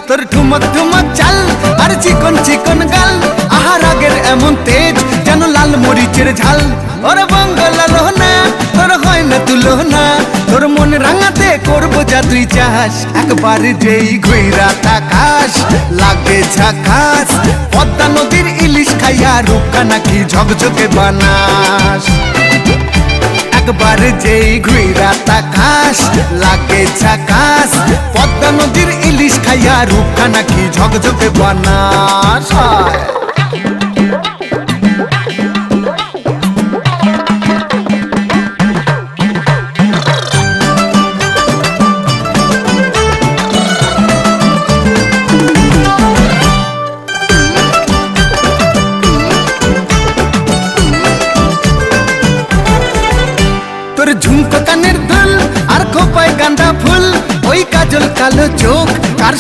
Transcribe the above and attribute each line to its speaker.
Speaker 1: তোর ঠুমক ঠুমক চাল আর চিকন চিকন গাল, আহার আগের এমন তেজ যেন লাল মরিচের ঝাল। ওরে বঙ্গলালো না তোর হয় না তুলনা, তোর মন রাঙাতে করবো যা তুই চাস। একবার যেই ঘুইরা তাকাস লাগে ঝাকাস, পদ্মা নদীর ইলিশ খাইয়া রূপকা নাকি ঝকঝকে বানাস। একবার যেই ঘুইরা তাকাস লাগে ঝাকাস, পদ্মা নদীর ইলিশ খাইয়া রূপকা নাকি ঝকঝকে বানাস।